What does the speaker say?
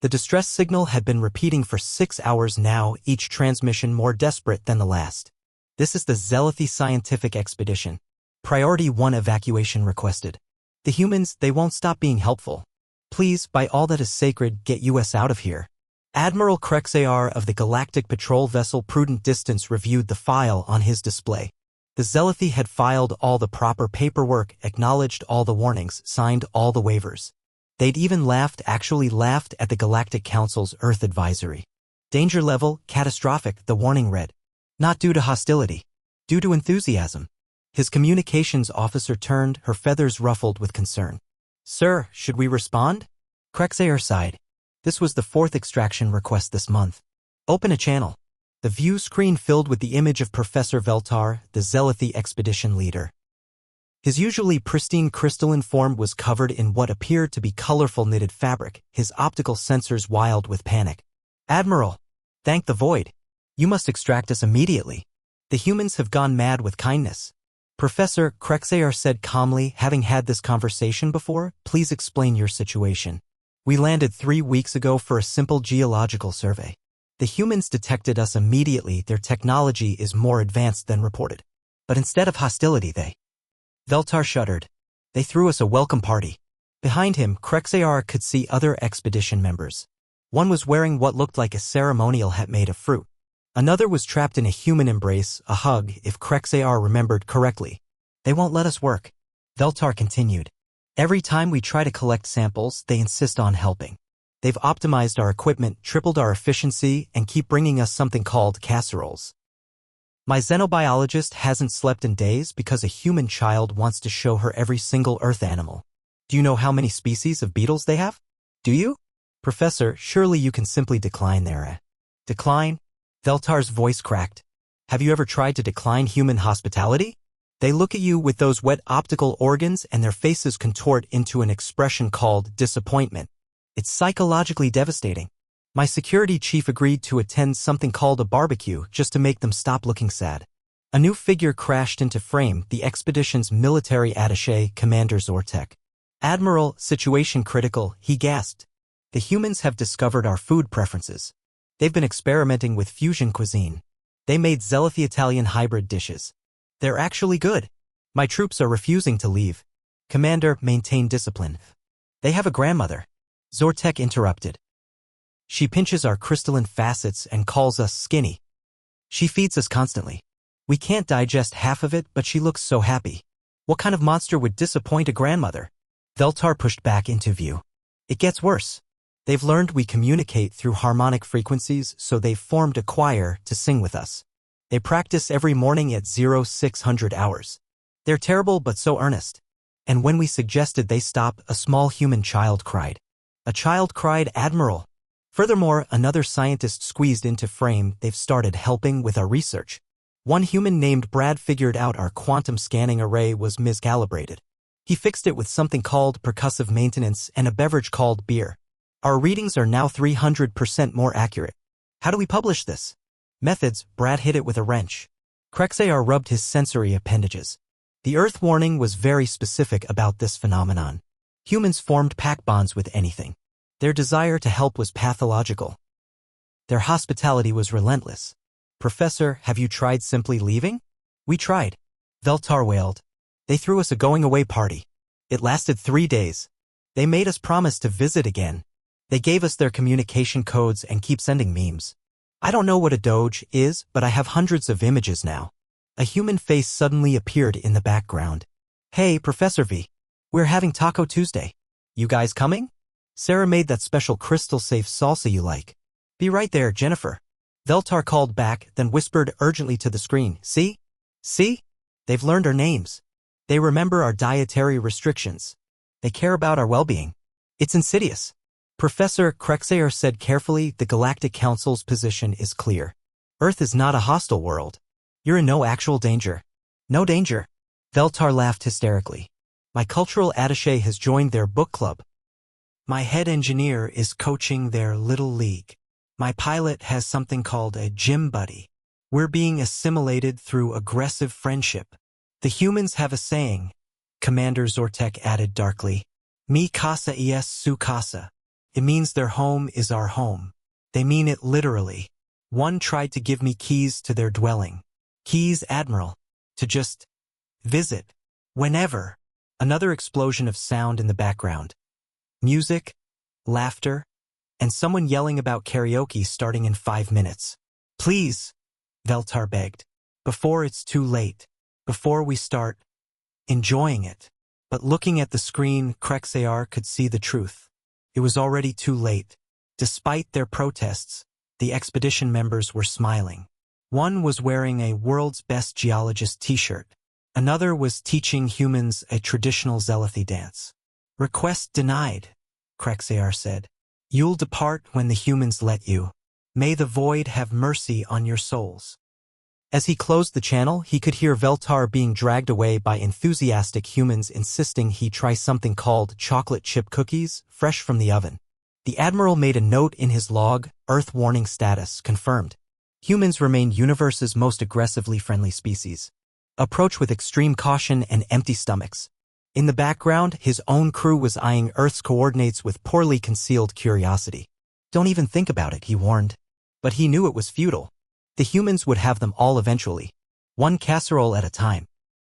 The distress signal had been repeating for 6 hours now, each transmission more desperate than the last. This is the Zelithy scientific expedition. Priority 1 evacuation requested. The humans, they won't stop being helpful. Please, by all that is sacred, get us out of here. Admiral Krexar of the Galactic patrol vessel Prudent Distance reviewed the file on his display. The Zelithy had filed all the proper paperwork, acknowledged all the warnings, signed all the waivers. They'd even actually laughed at the Galactic Council's Earth advisory. Danger level, catastrophic, the warning read. Not due to hostility. Due to enthusiasm. His communications officer turned, her feathers ruffled with concern. Sir, should we respond? Krexar sighed. This was the 4th extraction request this month. Open a channel. The view screen filled with the image of Professor Veltar, the Zelithy expedition leader. His usually pristine crystalline form was covered in what appeared to be colorful knitted fabric, his optical sensors wild with panic. Admiral! Thank the void. You must extract us immediately. The humans have gone mad with kindness. Professor Krexar said calmly, having had this conversation before, please explain your situation. We landed 3 weeks ago for a simple geological survey. The humans detected us immediately. Their technology is more advanced than reported. But instead of hostility, Veltar shuddered. They threw us a welcome party. Behind him, Krexar could see other expedition members. One was wearing what looked like a ceremonial hat made of fruit. Another was trapped in a human embrace, a hug, if Krexar remembered correctly. They won't let us work. Veltar continued. Every time we try to collect samples, they insist on helping. They've optimized our equipment, tripled our efficiency, and keep bringing us something called casseroles. My xenobiologist hasn't slept in days because a human child wants to show her every single Earth animal. Do you know how many species of beetles they have? Do you? Professor, surely you can simply decline their Decline? Veltar's voice cracked. Have you ever tried to decline human hospitality? They look at you with those wet optical organs and their faces contort into an expression called disappointment. It's psychologically devastating. My security chief agreed to attend something called a barbecue just to make them stop looking sad. A new figure crashed into frame, the expedition's military attaché, Commander Zortek. Admiral, situation critical, he gasped. The humans have discovered our food preferences. They've been experimenting with fusion cuisine. They made Zelithy Italian hybrid dishes. They're actually good. My troops are refusing to leave. Commander, maintain discipline. They have a grandmother. Zortek interrupted. She pinches our crystalline facets and calls us skinny. She feeds us constantly. We can't digest half of it, but she looks so happy. What kind of monster would disappoint a grandmother? Veltar pushed back into view. It gets worse. They've learned we communicate through harmonic frequencies, so they've formed a choir to sing with us. They practice every morning at 0600 hours. They're terrible but so earnest. And when we suggested they stop, a small human child cried. A child cried, Admiral. Furthermore, another scientist squeezed into frame. They've started helping with our research. One human named Brad figured out our quantum scanning array was miscalibrated. He fixed it with something called percussive maintenance and a beverage called beer. Our readings are now 300% more accurate. How do we publish this? Methods, Brad hit it with a wrench. Krexar rubbed his sensory appendages. The Earth warning was very specific about this phenomenon. Humans formed pack bonds with anything. Their desire to help was pathological. Their hospitality was relentless. Professor, have you tried simply leaving? We tried. Veltar wailed. They threw us a going-away party. It lasted 3 days. They made us promise to visit again. They gave us their communication codes and keep sending memes. I don't know what a doge is, but I have hundreds of images now. A human face suddenly appeared in the background. Hey, Professor V. We're having Taco Tuesday. You guys coming? Sarah made that special crystal-safe salsa you like. Be right there, Jennifer. Veltar called back, then whispered urgently to the screen. See? See? They've learned our names. They remember our dietary restrictions. They care about our well-being. It's insidious. Professor Krexar said carefully, the Galactic Council's position is clear. Earth is not a hostile world. You're in no actual danger. No danger. Veltar laughed hysterically. My cultural attaché has joined their book club. My head engineer is coaching their little league. My pilot has something called a gym buddy. We're being assimilated through aggressive friendship. The humans have a saying, Commander Zortek added darkly. Mi casa es su casa. It means their home is our home. They mean it literally. One tried to give me keys to their dwelling. Keys, Admiral. To just visit. Whenever. Another explosion of sound in the background. Music, laughter, and someone yelling about karaoke starting in 5 minutes. Please, Veltar begged. Before it's too late. Before we start enjoying it. But looking at the screen, Krexar could see the truth. It was already too late. Despite their protests, the expedition members were smiling. One was wearing a world's best geologist t-shirt. Another was teaching humans a traditional Zelothy dance. Request denied, Krexar said. You'll depart when the humans let you. May the void have mercy on your souls. As he closed the channel, he could hear Veltar being dragged away by enthusiastic humans insisting he try something called chocolate chip cookies, fresh from the oven. The Admiral made a note in his log, Earth warning status, confirmed. Humans remain universe's most aggressively friendly species. Approach with extreme caution and empty stomachs. In the background, his own crew was eyeing Earth's coordinates with poorly concealed curiosity. Don't even think about it, he warned. But he knew it was futile. The humans would have them all eventually. One casserole at a time.